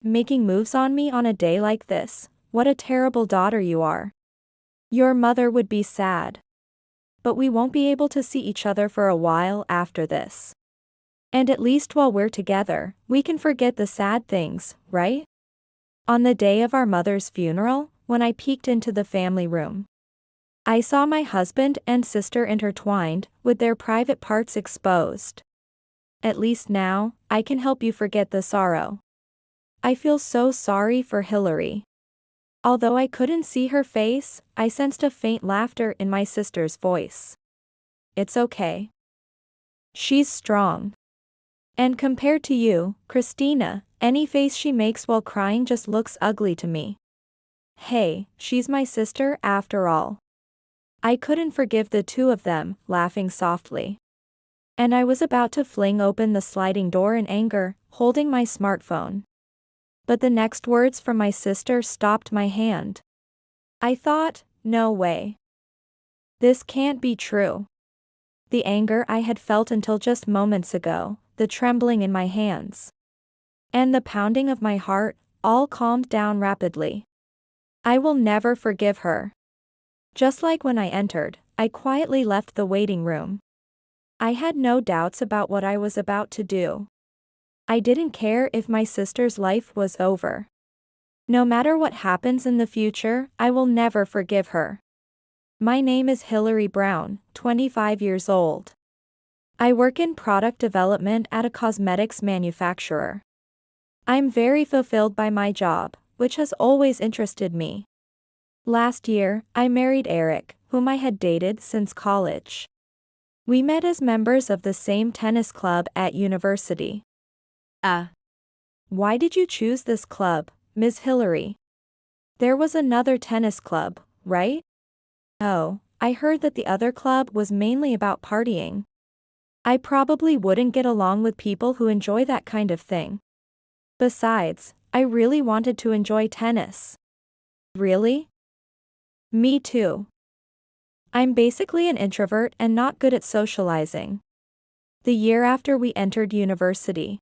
Making moves on me on a day like this, what a terrible daughter you are. Your mother would be sad. But we won't be able to see each other for a while after this. And at least while we're together, we can forget the sad things, right? On the day of our mother's funeral, when I peeked into the family room, I saw my husband and sister intertwined, with their private parts exposed. At least now, I can help you forget the sorrow. I feel so sorry for Hillary. Although I couldn't see her face, I sensed a faint laughter in my sister's voice. It's okay. She's strong. And compared to you, Christina, any face she makes while crying just looks ugly to me. Hey, she's my sister after all. I couldn't forgive the two of them, laughing softly. And I was about to fling open the sliding door in anger, holding my smartphone. But the next words from my sister stopped my hand. I thought, no way. This can't be true. The anger I had felt until just moments ago, the trembling in my hands, and the pounding of my heart, all calmed down rapidly. I will never forgive her. Just like when I entered, I quietly left the waiting room. I had no doubts about what I was about to do. I didn't care if my sister's life was over. No matter what happens in the future, I will never forgive her. My name is Hillary Brown, 25 years old. I work in product development at a cosmetics manufacturer. I'm very fulfilled by my job, which has always interested me. Last year, I married Eric, whom I had dated since college. We met as members of the same tennis club at university. Why did you choose this club, Ms. Hillary? There was another tennis club, right? Oh, I heard that the other club was mainly about partying. I probably wouldn't get along with people who enjoy that kind of thing. Besides, I really wanted to enjoy tennis. Really? Me too. I'm basically an introvert and not good at socializing. The year after we entered university,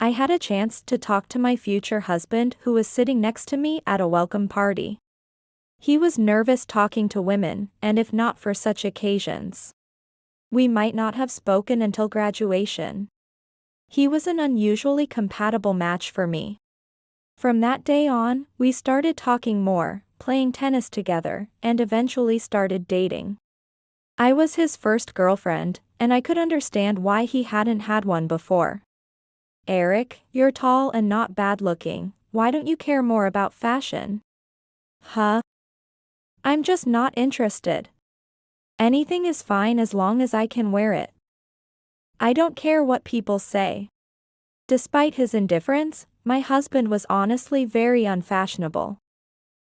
I had a chance to talk to my future husband who was sitting next to me at a welcome party. He was nervous talking to women, and if not for such occasions, we might not have spoken until graduation. He was an unusually compatible match for me. From that day on, we started talking more, playing tennis together, and eventually started dating. I was his first girlfriend, and I could understand why he hadn't had one before. Eric, you're tall and not bad looking, why don't you care more about fashion? Huh? I'm just not interested. Anything is fine as long as I can wear it. I don't care what people say. Despite his indifference, my husband was honestly very unfashionable.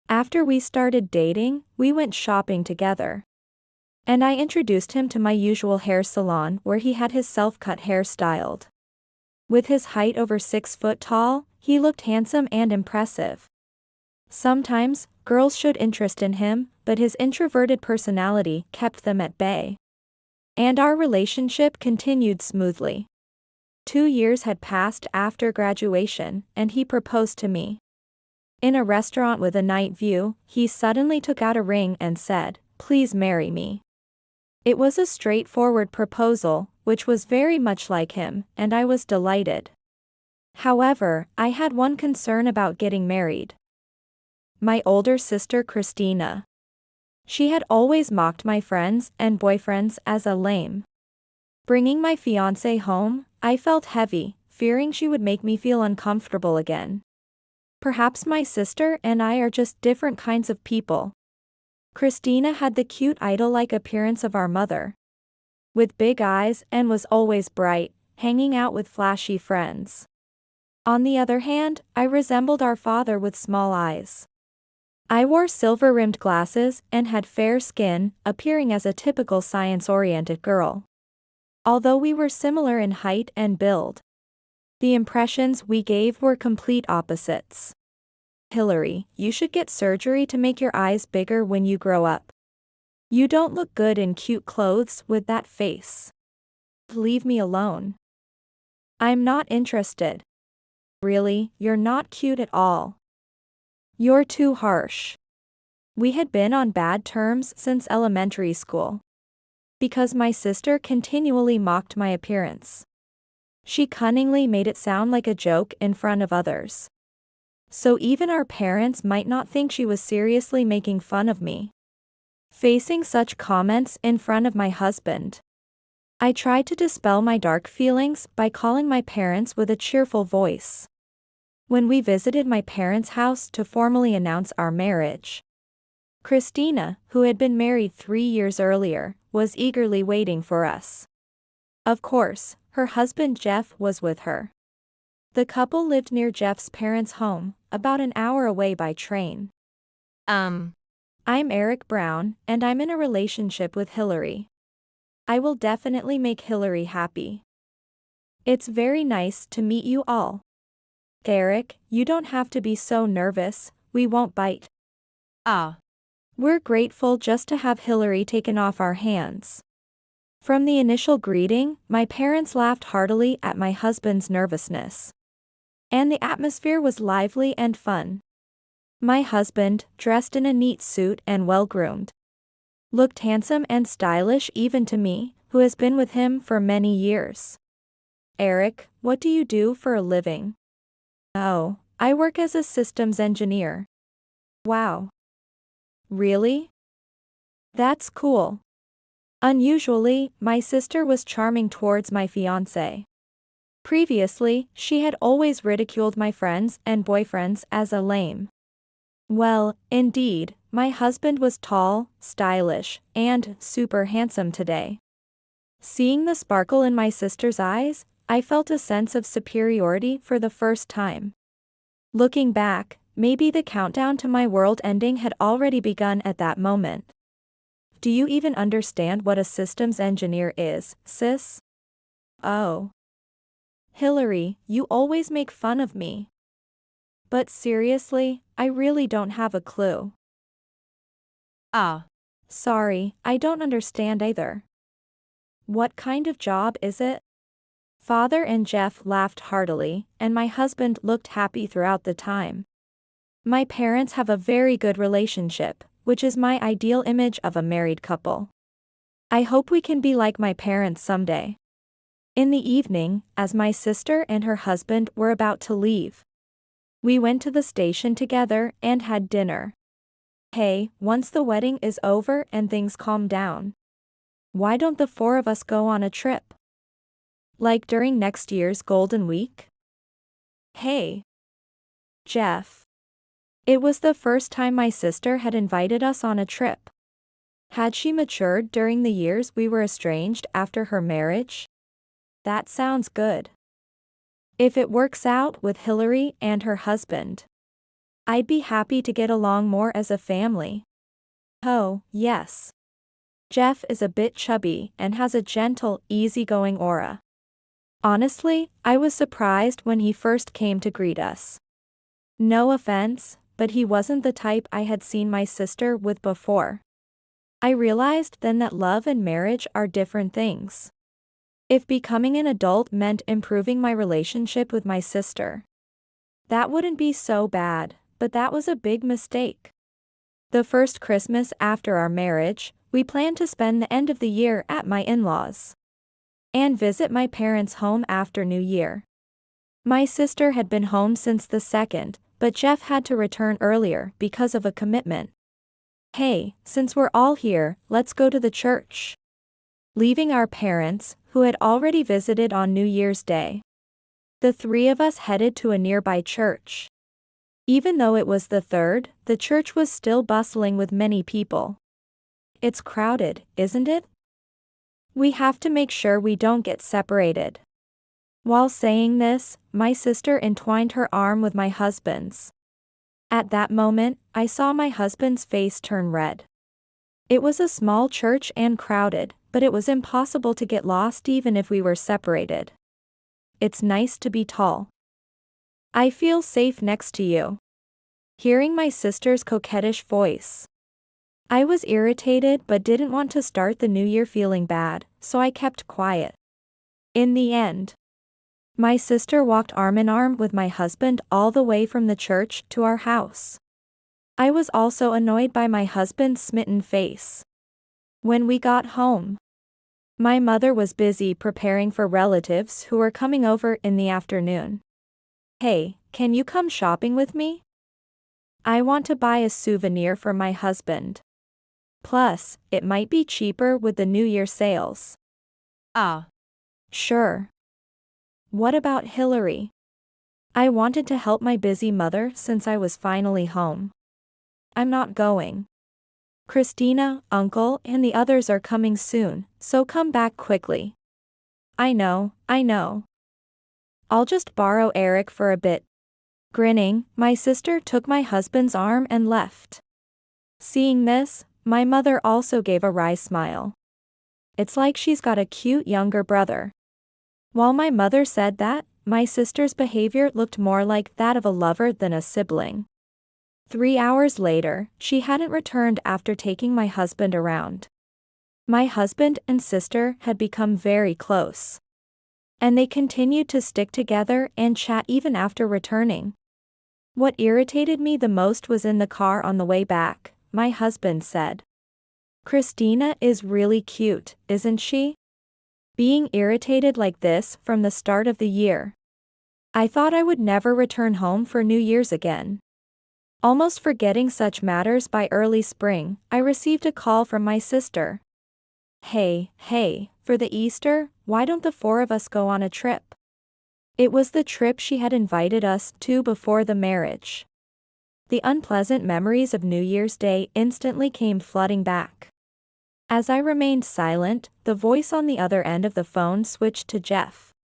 After we started dating, we went shopping together. And I introduced him to my usual hair salon where he had his self-cut hair styled. With his height over 6 foot tall, he looked handsome and impressive. Sometimes, girls showed interest in him, but his introverted personality kept them at bay. And our relationship continued smoothly. 2 years had passed after graduation, and he proposed to me. In a restaurant with a night view, he suddenly took out a ring and said, "Please marry me." It was a straightforward proposal, which was very much like him, and I was delighted. However, I had one concern about getting married. My older sister Christina. She had always mocked my friends and boyfriends as a lame. Bringing my fiancé home, I felt heavy, fearing she would make me feel uncomfortable again. Perhaps my sister and I are just different kinds of people. Christina had the cute idol-like appearance of our mother, with big eyes, and was always bright, hanging out with flashy friends. On the other hand, I resembled our father with small eyes. I wore silver-rimmed glasses and had fair skin, appearing as a typical science-oriented girl. Although we were similar in height and build, the impressions we gave were complete opposites. Hillary, you should get surgery to make your eyes bigger when you grow up. You don't look good in cute clothes with that face. Leave me alone. I'm not interested. Really, you're not cute at all. You're too harsh. We had been on bad terms since elementary school. Because my sister continually mocked my appearance. She cunningly made it sound like a joke in front of others. So even our parents might not think she was seriously making fun of me. Facing such comments in front of my husband, I tried to dispel my dark feelings by calling my parents with a cheerful voice. When we visited my parents' house to formally announce our marriage, Christina, who had been married 3 years earlier, was eagerly waiting for us. Of course, her husband Jeff was with her. The couple lived near Jeff's parents' home, about an hour away by train. I'm Eric Brown, and I'm in a relationship with Hillary. I will definitely make Hillary happy. It's very nice to meet you all. Eric, you don't have to be so nervous, we won't bite. We're grateful just to have Hillary taken off our hands. From the initial greeting, my parents laughed heartily at my husband's nervousness. And the atmosphere was lively and fun. My husband, dressed in a neat suit and well-groomed, looked handsome and stylish even to me, who has been with him for many years. Eric, what do you do for a living? Oh, I work as a systems engineer. Wow. Really? That's cool. Unusually, my sister was charming towards my fiancé. Previously, she had always ridiculed my friends and boyfriends as a lame. Well, indeed, my husband was tall, stylish, and super handsome today. Seeing the sparkle in my sister's eyes, I felt a sense of superiority for the first time. Looking back, maybe the countdown to my world ending had already begun at that moment. Do you even understand what a systems engineer is, sis? Oh. Hillary, you always make fun of me. But seriously, I really don't have a clue. Sorry, I don't understand either. What kind of job is it? Father and Jeff laughed heartily, and my husband looked happy throughout the time. My parents have a very good relationship, which is my ideal image of a married couple. I hope we can be like my parents someday. In the evening, as my sister and her husband were about to leave, we went to the station together and had dinner. Hey, once the wedding is over and things calm down, why don't the 4 of us go on a trip? Like during next year's Golden Week? Hey. Jeff. It was the first time my sister had invited us on a trip. Had she matured during the years we were estranged after her marriage? That sounds good. If it works out with Hillary and her husband, I'd be happy to get along more as a family. Oh, yes. Jeff is a bit chubby and has a gentle, easygoing aura. Honestly, I was surprised when he first came to greet us. No offense, but he wasn't the type I had seen my sister with before. I realized then that love and marriage are different things. If becoming an adult meant improving my relationship with my sister, that wouldn't be so bad, but that was a big mistake. The first Christmas after our marriage, we planned to spend the end of the year at my in-laws and visit my parents' home after New Year. My sister had been home since the 2nd, but Jeff had to return earlier because of a commitment. Hey, since we're all here, let's go to the church. Leaving our parents, who had already visited on New Year's Day, the 3 of us headed to a nearby church. Even though it was the 3rd, the church was still bustling with many people. It's crowded, isn't it? We have to make sure we don't get separated. While saying this, my sister entwined her arm with my husband's. At that moment, I saw my husband's face turn red. It was a small church and crowded, but it was impossible to get lost even if we were separated. It's nice to be tall. I feel safe next to you. Hearing my sister's coquettish voice, I was irritated but didn't want to start the new year feeling bad, so I kept quiet. In the end, My sister walked arm in arm with my husband all the way from the church to our house. I was also annoyed by my husband's smitten face. When we got home, my mother was busy preparing for relatives who were coming over in the afternoon. Hey, can you come shopping with me? I want to buy a souvenir for my husband. Plus, it might be cheaper with the New Year sales. Sure. What about Hillary? I wanted to help my busy mother since I was finally home. I'm not going. Christina, Uncle, and the others are coming soon, so come back quickly. I know. I'll just borrow Eric for a bit. Grinning, my sister took my husband's arm and left. Seeing this, my mother also gave a wry smile. It's like she's got a cute younger brother. While my mother said that, my sister's behavior looked more like that of a lover than a sibling. 3 hours later, she hadn't returned after taking my husband around. My husband and sister had become very close. And they continued to stick together and chat even after returning. What irritated me the most was in the car on the way back, my husband said. Christina is really cute, isn't she? Being irritated like this from the start of the year. I thought I would never return home for New Year's again. Almost forgetting such matters by early spring, I received a call from my sister. Hey, for the Easter, why don't the 4 of us go on a trip? It was the trip she had invited us to before the marriage. The unpleasant memories of New Year's Day instantly came flooding back. As I remained silent, the voice on the other end of the phone switched to Jeff.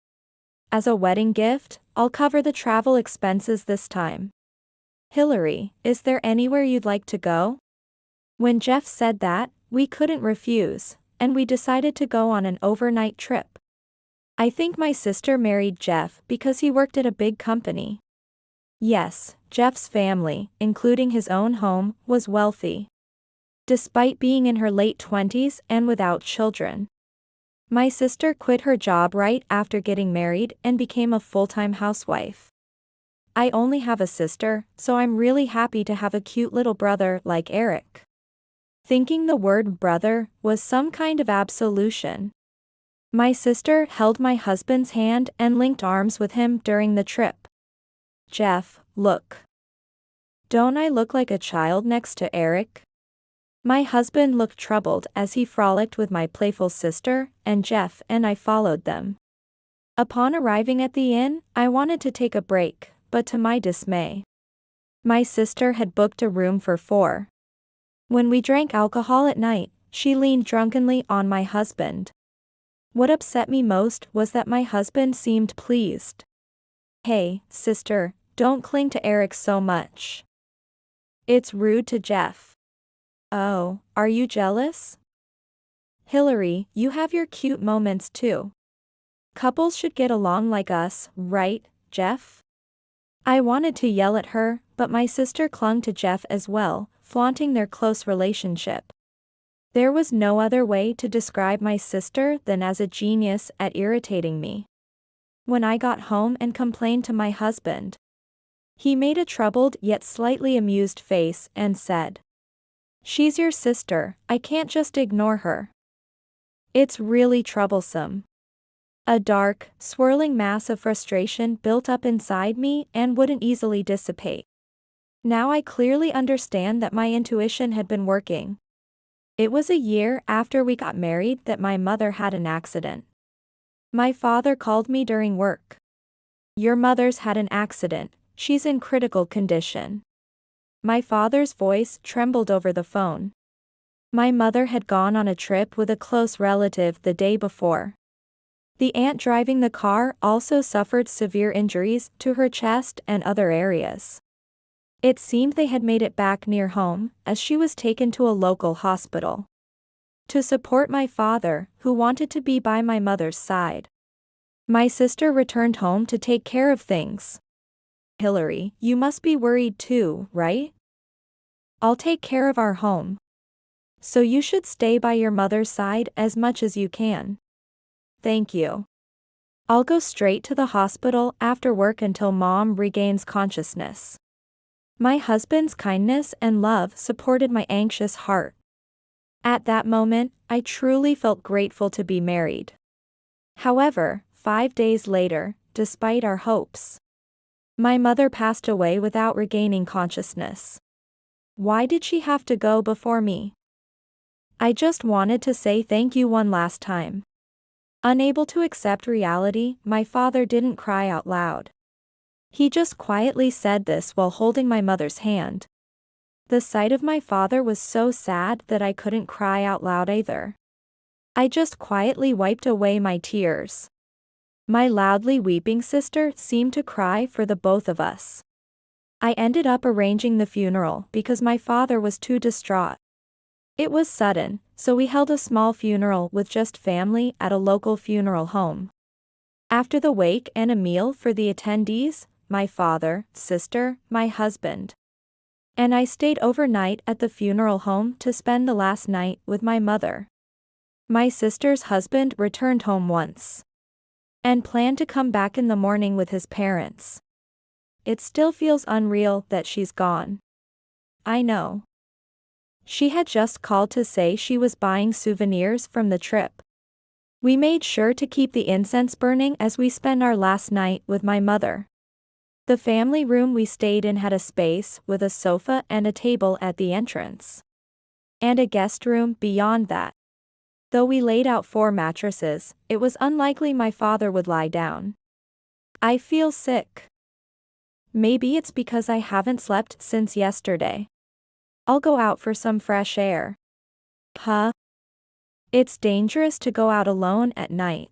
As a wedding gift, I'll cover the travel expenses this time. Hillary, is there anywhere you'd like to go? When Jeff said that, we couldn't refuse, and we decided to go on an overnight trip. I think my sister married Jeff because he worked at a big company. Yes, Jeff's family, including his own home, was wealthy. Despite being in her late 20s and without children. My sister quit her job right after getting married and became a full-time housewife. I only have a sister, so I'm really happy to have a cute little brother like Eric. Thinking the word brother was some kind of absolution. My sister held my husband's hand and linked arms with him during the trip. Jeff, look. Don't I look like a child next to Eric? My husband looked troubled as he frolicked with my playful sister, and Jeff and I followed them. Upon arriving at the inn, I wanted to take a break, but to my dismay, my sister had booked a room for 4. When we drank alcohol at night, she leaned drunkenly on my husband. What upset me most was that my husband seemed pleased. Hey, sister, don't cling to Eric so much. It's rude to Jeff. Oh, are you jealous? Hillary, you have your cute moments too. Couples should get along like us, right, Jeff? I wanted to yell at her, but my sister clung to Jeff as well, flaunting their close relationship. There was no other way to describe my sister than as a genius at irritating me. When I got home and complained to my husband, he made a troubled yet slightly amused face and said, "She's your sister, I can't just ignore her. It's really troublesome." A dark, swirling mass of frustration built up inside me and wouldn't easily dissipate. Now I clearly understand that my intuition had been working. It was a year after we got married that my mother had an accident. My father called me during work. "Your mother's had an accident, she's in critical condition." My father's voice trembled over the phone. My mother had gone on a trip with a close relative the day before. The aunt driving the car also suffered severe injuries to her chest and other areas. It seemed they had made it back near home, as she was taken to a local hospital. To support my father, who wanted to be by my mother's side, my sister returned home to take care of things. Hillary, you must be worried too, right? I'll take care of our home. So you should stay by your mother's side as much as you can. Thank you. I'll go straight to the hospital after work until Mom regains consciousness. My husband's kindness and love supported my anxious heart. At that moment, I truly felt grateful to be married. However, 5 days later, despite our hopes, my mother passed away without regaining consciousness. Why did she have to go before me? I just wanted to say thank you one last time. Unable to accept reality, my father didn't cry out loud. He just quietly said this while holding my mother's hand. The sight of my father was so sad that I couldn't cry out loud either. I just quietly wiped away my tears. My loudly weeping sister seemed to cry for the both of us. I ended up arranging the funeral because my father was too distraught. It was sudden, so we held a small funeral with just family at a local funeral home. After the wake and a meal for the attendees, my father, sister, my husband, and I stayed overnight at the funeral home to spend the last night with my mother. My sister's husband returned home once and planned to come back in the morning with his parents. It still feels unreal that she's gone. I know. She had just called to say she was buying souvenirs from the trip. We made sure to keep the incense burning as we spent our last night with my mother. The family room we stayed in had a space with a sofa and a table at the entrance, and a guest room beyond that. Though we laid out 4 mattresses, it was unlikely my father would lie down. I feel sick. Maybe it's because I haven't slept since yesterday. I'll go out for some fresh air. Huh? It's dangerous to go out alone at night.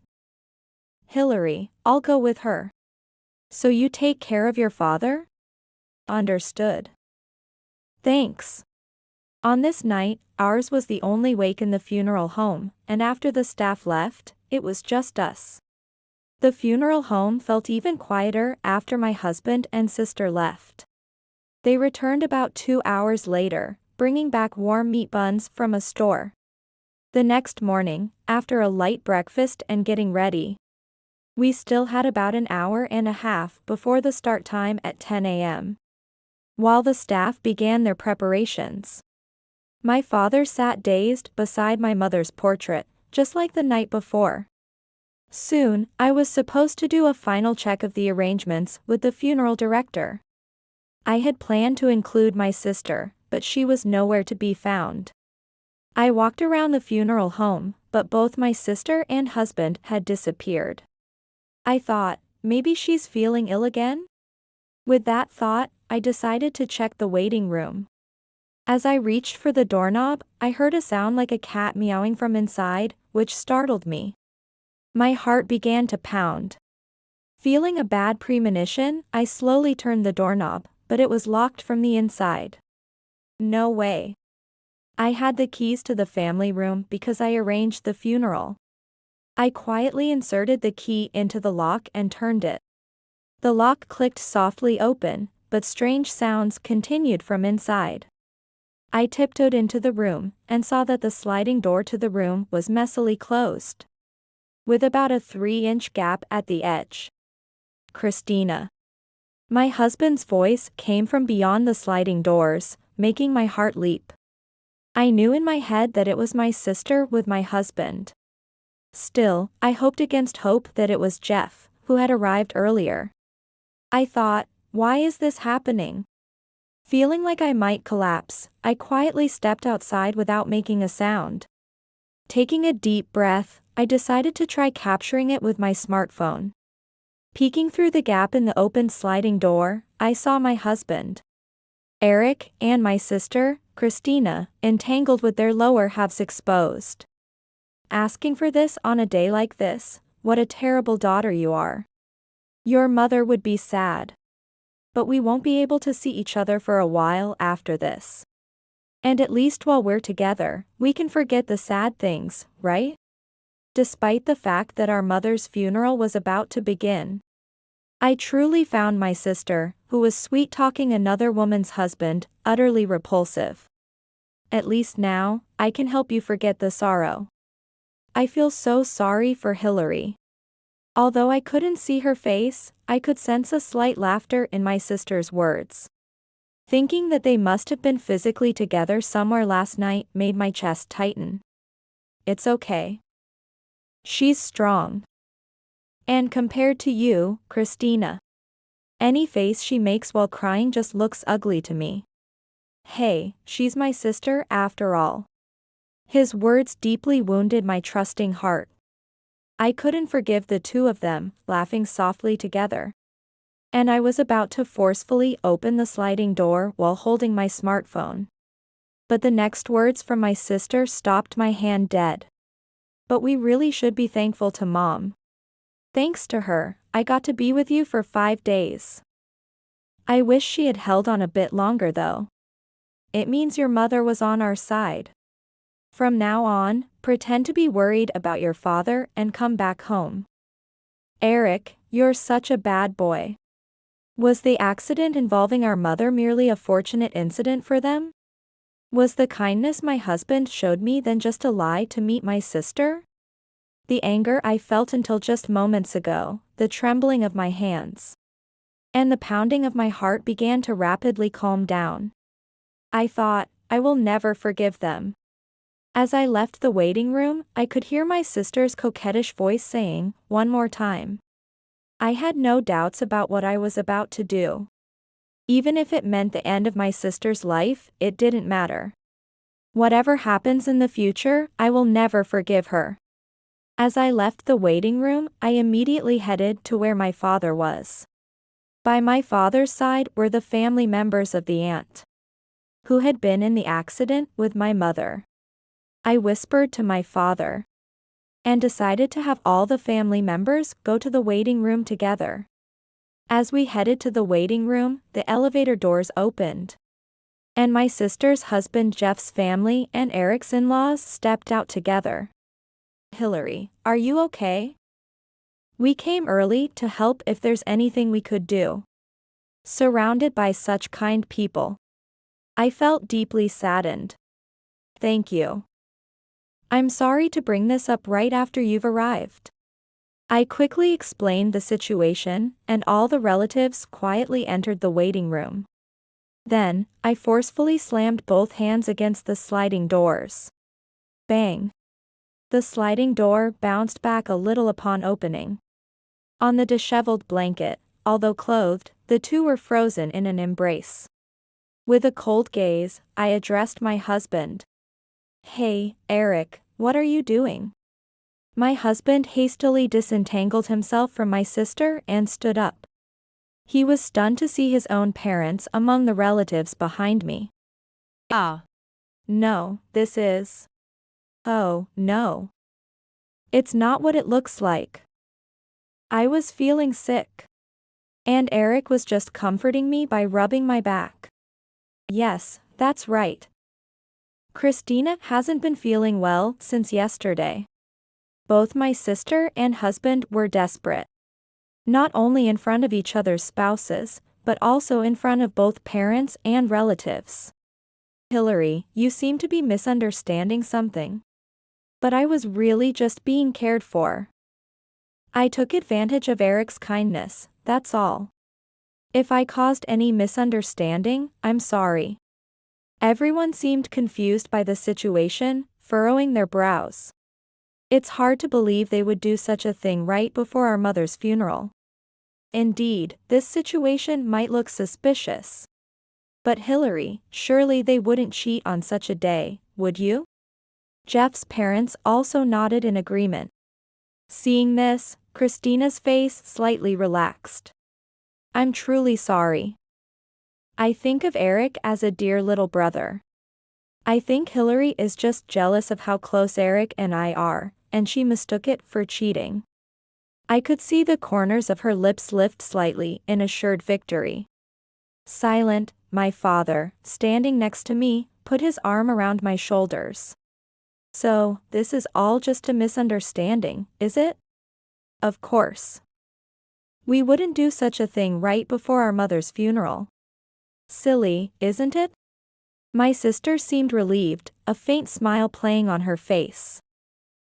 Hillary, I'll go with her. So you take care of your father? Understood. Thanks. On this night, ours was the only wake in the funeral home, and after the staff left, it was just us. The funeral home felt even quieter after my husband and sister left. They returned about 2 hours later, bringing back warm meat buns from a store. The next morning, after a light breakfast and getting ready, we still had about an hour and a half before the start time at 10 a.m. While the staff began their preparations, my father sat dazed beside my mother's portrait, just like the night before. Soon, I was supposed to do a final check of the arrangements with the funeral director. I had planned to include my sister, but she was nowhere to be found. I walked around the funeral home, but both my sister and husband had disappeared. I thought, maybe she's feeling ill again? With that thought, I decided to check the waiting room. As I reached for the doorknob, I heard a sound like a cat meowing from inside, which startled me. My heart began to pound. Feeling a bad premonition, I slowly turned the doorknob, but it was locked from the inside. No way. I had the keys to the family room because I arranged the funeral. I quietly inserted the key into the lock and turned it. The lock clicked softly open, but strange sounds continued from inside. I tiptoed into the room and saw that the sliding door to the room was messily closed, with about a 3-inch gap at the edge. Christina. My husband's voice came from beyond the sliding doors, making my heart leap. I knew in my head that it was my sister with my husband. Still, I hoped against hope that it was Jeff, who had arrived earlier. I thought, why is this happening? Feeling like I might collapse, I quietly stepped outside without making a sound. Taking a deep breath, I decided to try capturing it with my smartphone. Peeking through the gap in the open sliding door, I saw my husband, Eric, and my sister, Christina, entangled with their lower halves exposed. Asking for this on a day like this, what a terrible daughter you are. Your mother would be sad. But we won't be able to see each other for a while after this. And at least while we're together, we can forget the sad things, right? Despite the fact that our mother's funeral was about to begin, I truly found my sister, who was sweet-talking another woman's husband, utterly repulsive. At least now, I can help you forget the sorrow. I feel so sorry for Hillary. Although I couldn't see her face, I could sense a slight laughter in my sister's words. Thinking that they must have been physically together somewhere last night made my chest tighten. It's okay. She's strong. And compared to you, Christina, any face she makes while crying just looks ugly to me. Hey, she's my sister after all. His words deeply wounded my trusting heart. I couldn't forgive the two of them, laughing softly together. And I was about to forcefully open the sliding door while holding my smartphone. But the next words from my sister stopped my hand dead. But we really should be thankful to Mom. Thanks to her, I got to be with you for 5 days. I wish she had held on a bit longer though. It means your mother was on our side. From now on, pretend to be worried about your father and come back home. Eric, you're such a bad boy. Was the accident involving our mother merely a fortunate incident for them? Was the kindness my husband showed me then just a lie to meet my sister? The anger I felt until just moments ago, the trembling of my hands, and the pounding of my heart began to rapidly calm down. I thought, I will never forgive them. As I left the waiting room, I could hear my sister's coquettish voice saying, "One more time." I had no doubts about what I was about to do. Even if it meant the end of my sister's life, it didn't matter. Whatever happens in the future, I will never forgive her. As I left the waiting room, I immediately headed to where my father was. By my father's side were the family members of the aunt who had been in the accident with my mother. I whispered to my father and decided to have all the family members go to the waiting room together. As we headed to the waiting room, the elevator doors opened, and my sister's husband Jeff's family and Eric's in-laws stepped out together. Hillary, are you okay? We came early to help if there's anything we could do. Surrounded by such kind people, I felt deeply saddened. Thank you. I'm sorry to bring this up right after you've arrived. I quickly explained the situation, and all the relatives quietly entered the waiting room. Then, I forcefully slammed both hands against the sliding doors. Bang! The sliding door bounced back a little upon opening. On the disheveled blanket, although clothed, the two were frozen in an embrace. With a cold gaze, I addressed my husband. Hey, Eric, what are you doing? My husband hastily disentangled himself from my sister and stood up. He was stunned to see his own parents among the relatives behind me. No, this is... Oh, no. It's not what it looks like. I was feeling sick. And Eric was just comforting me by rubbing my back. Yes, that's right. Christina hasn't been feeling well since yesterday. Both my sister and husband were desperate. Not only in front of each other's spouses, but also in front of both parents and relatives. Hillary, you seem to be misunderstanding something. But I was really just being cared for. I took advantage of Eric's kindness, that's all. If I caused any misunderstanding, I'm sorry. Everyone seemed confused by the situation, furrowing their brows. It's hard to believe they would do such a thing right before our mother's funeral. Indeed, this situation might look suspicious. But Hillary, surely they wouldn't cheat on such a day, would you? Jeff's parents also nodded in agreement. Seeing this, Christina's face slightly relaxed. I'm truly sorry. I think of Eric as a dear little brother. I think Hillary is just jealous of how close Eric and I are, and she mistook it for cheating. I could see the corners of her lips lift slightly in assured victory. Silent, my father, standing next to me, put his arm around my shoulders. So, this is all just a misunderstanding, is it? Of course. We wouldn't do such a thing right before our mother's funeral. Silly, isn't it? My sister seemed relieved, a faint smile playing on her face.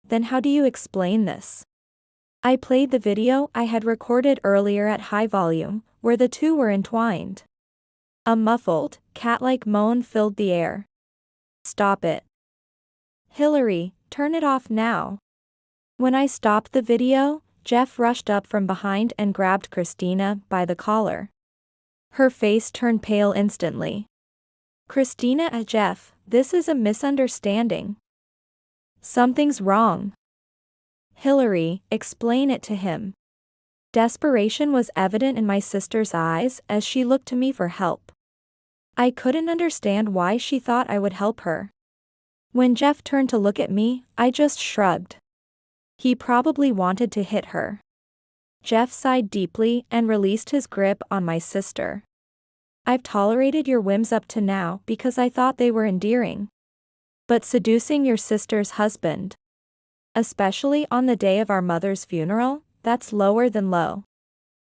Then how do you explain this? I played the video I had recorded earlier at high volume, where the two were entwined. A muffled, cat-like moan filled the air. Stop it. Hillary, turn it off now. When I stopped the video, Jeff rushed up from behind and grabbed Christina by the collar. Her face turned pale instantly. Christina and Jeff, this is a misunderstanding. Something's wrong. Hillary, explain it to him. Desperation was evident in my sister's eyes as she looked to me for help. I couldn't understand why she thought I would help her. When Jeff turned to look at me, I just shrugged. He probably wanted to hit her. Jeff sighed deeply and released his grip on my sister. I've tolerated your whims up to now because I thought they were endearing. But seducing your sister's husband, especially on the day of our mother's funeral, that's lower than low.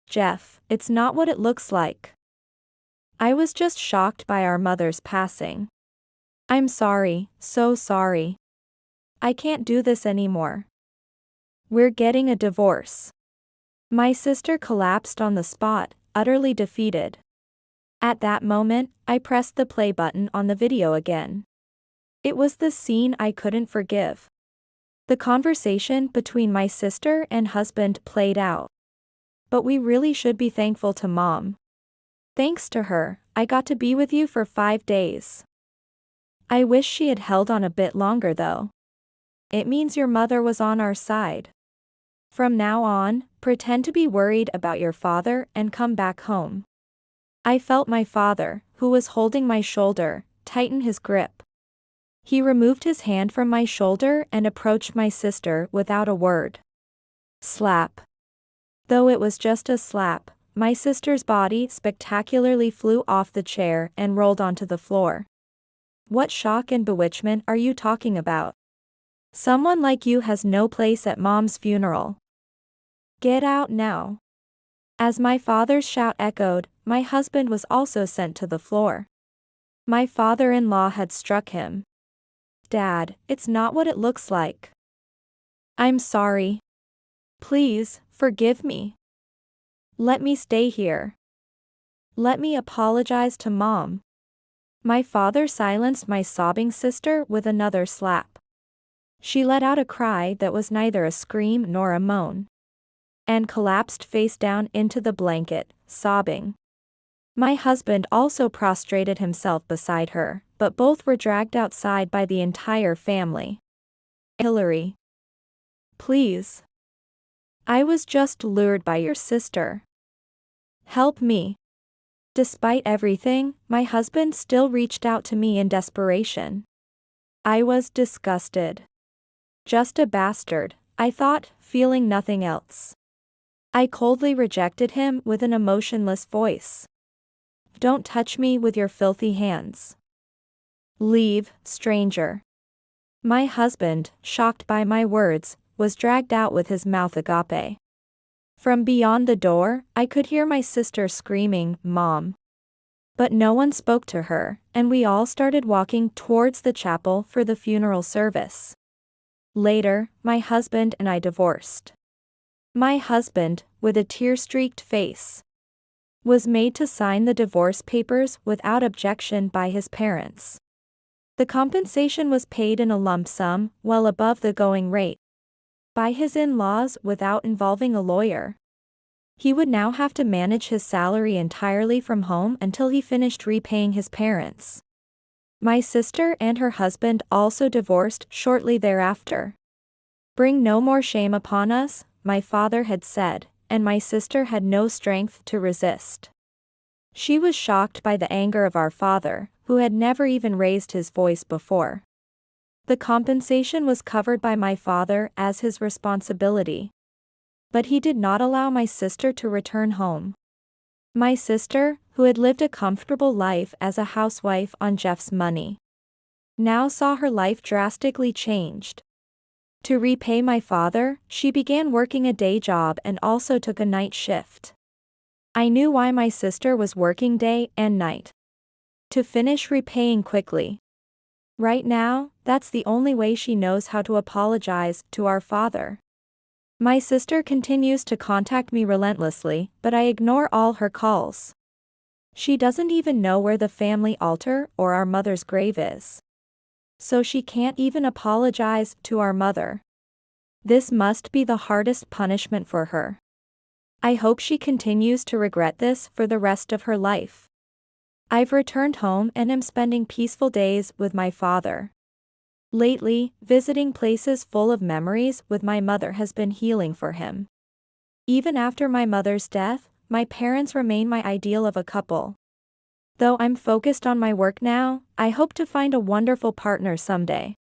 Jeff, it's not what it looks like. I was just shocked by our mother's passing. I'm sorry, so sorry. I can't do this anymore. We're getting a divorce. My sister collapsed on the spot, utterly defeated. At that moment, I pressed the play button on the video again. It was the scene I couldn't forgive. The conversation between my sister and husband played out. But we really should be thankful to Mom. Thanks to her, I got to be with you for 5 days. I wish she had held on a bit longer though. It means your mother was on our side. From now on, pretend to be worried about your father and come back home. I felt my father, who was holding my shoulder, tighten his grip. He removed his hand from my shoulder and approached my sister without a word. Slap. Though it was just a slap, my sister's body spectacularly flew off the chair and rolled onto the floor. What shock and bewitchment are you talking about? Someone like you has no place at Mom's funeral. Get out now. As my father's shout echoed, my husband was also sent to the floor. My father-in-law had struck him. Dad, it's not what it looks like. I'm sorry. Please, forgive me. Let me stay here. Let me apologize to Mom. My father silenced my sobbing sister with another slap. She let out a cry that was neither a scream nor a moan, and collapsed face down into the blanket, sobbing. My husband also prostrated himself beside her, but both were dragged outside by the entire family. Hillary. Please. I was just lured by your sister. Help me. Despite everything, my husband still reached out to me in desperation. I was disgusted. Just a bastard, I thought, feeling nothing else. I coldly rejected him with an emotionless voice. Don't touch me with your filthy hands. Leave, stranger. My husband, shocked by my words, was dragged out with his mouth agape. From beyond the door, I could hear my sister screaming, Mom. But no one spoke to her, and we all started walking towards the chapel for the funeral service. Later, my husband and I divorced. My husband, with a tear-streaked face, was made to sign the divorce papers without objection by his parents. The compensation was paid in a lump sum, well above the going rate, by his in-laws without involving a lawyer. He would now have to manage his salary entirely from home until he finished repaying his parents. My sister and her husband also divorced shortly thereafter. Bring no more shame upon us, my father had said, and my sister had no strength to resist. She was shocked by the anger of our father, who had never even raised his voice before. The compensation was covered by my father as his responsibility. But he did not allow my sister to return home. My sister, who had lived a comfortable life as a housewife on Jeff's money, now saw her life drastically changed. To repay my father, she began working a day job and also took a night shift. I knew why my sister was working day and night. To finish repaying quickly. Right now, that's the only way she knows how to apologize to our father. My sister continues to contact me relentlessly, but I ignore all her calls. She doesn't even know where the family altar or our mother's grave is. So she can't even apologize to our mother. This must be the hardest punishment for her. I hope she continues to regret this for the rest of her life. I've returned home and am spending peaceful days with my father. Lately, visiting places full of memories with my mother has been healing for him. Even after my mother's death, my parents remain my ideal of a couple. Though I'm focused on my work now, I hope to find a wonderful partner someday.